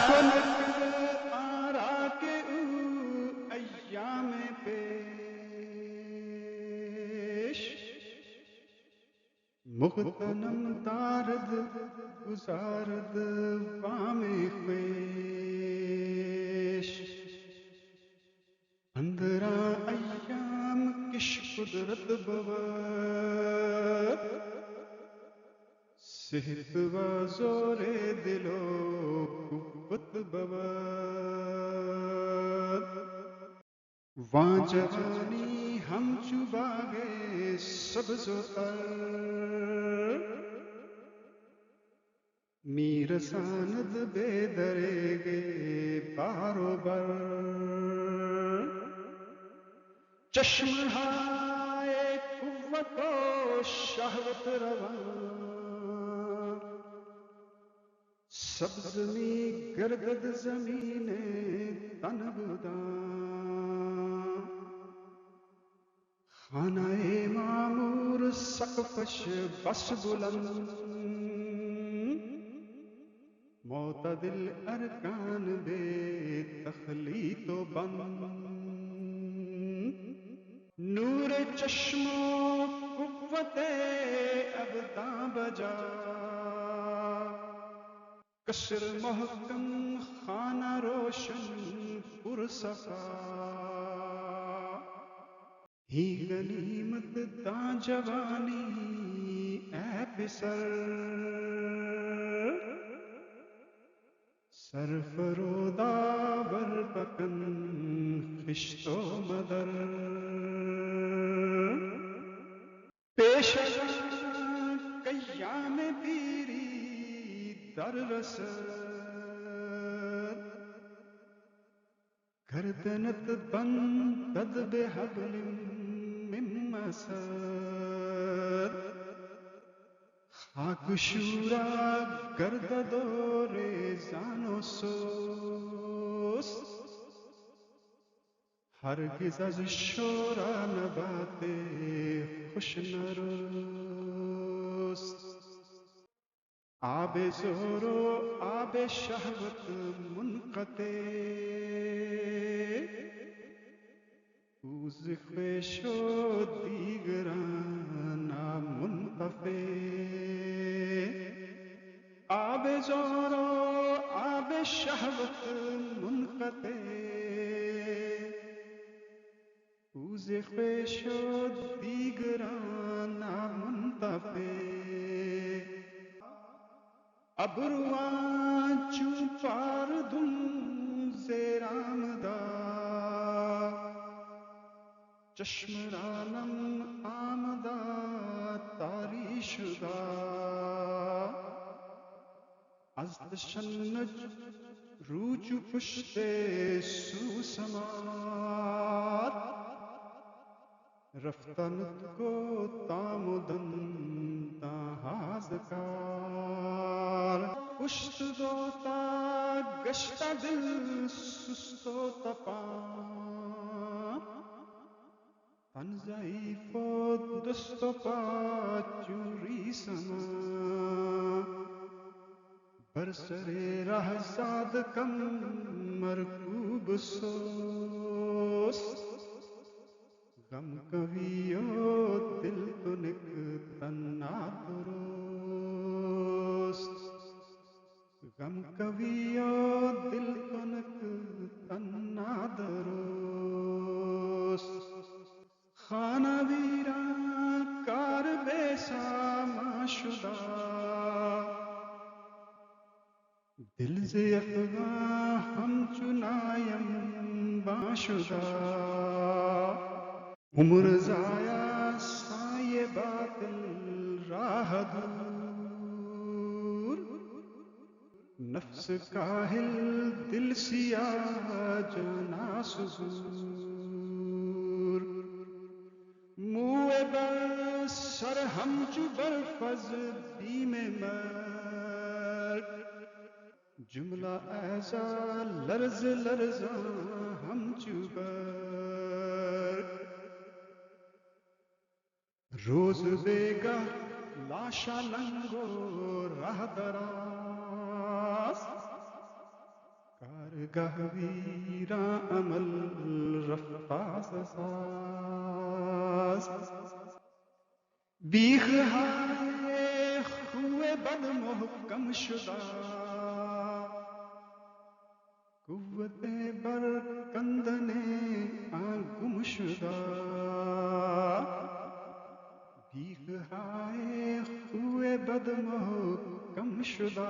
خلق آرا کے او ایام پیش مغتنم دارد گزارد وام خویش اندرا ایام کش قدرت بود صحت و زور دل و قوت بود وہاں جوانی ہم چوبا گئے سبز و تر میرساند بے درے گے بارو بر چشم ہائے قوت و شہوت رواں سبز می گردد زمین تن بوداں خانہ معمور سقفش بس بلند معتدل ارکان بے تخلیط و بند نور چشم و قوت ابداں بجا قصر محکم خانہ روشن پرصفا ہی غنیمت داں جوانی اے پسر سرفرودا برپکن خشت و مدر پیش کیام پیری در رسد گردنت بندد بحبل من مسد خاک شورا گردد و ریزان و سست ہرگز از شورا نبات خوش نرست آب زور و آب شہوت منقطع اوز خویش و دیگران منطفع آب زور و آب شہوت منقطع اوز خویش و دیگران منطفع ابروان چون پاردم زیر آمدہ چشم رانم آمدہ تاری شدہ از تشنج روچ پشت سوسمات رفتنت کو تامدن تاہازکار پشت دوتا گشتہ دل سست و تپان تن ضعیف و دست و پا چوری سما برسر رہ زاد کم مرکوب سوست غم کویو دل تنک تنا درست غم کویو دل تنک تنا درست خانہ ویران کار بے ساما شدہ دل سے افغاں ہم چنایم باشدہ عمر ضائع سائے باطل راہ دور نفس کاہل دل سیاہ جانا سزور موے بر سر ہم چو برفز بیم مرگ جملہ ایسا لرز لرزاں ہم چو برگ روز بیگہ لاشا لنگو راہ دراز گہ ویراں عمل رفتہ ساز بیخ ہائے خوئے بد محکم شدہ قوتیں بر کندنے گم شدہ بیخ ہائے خوئے بد محکم شدہ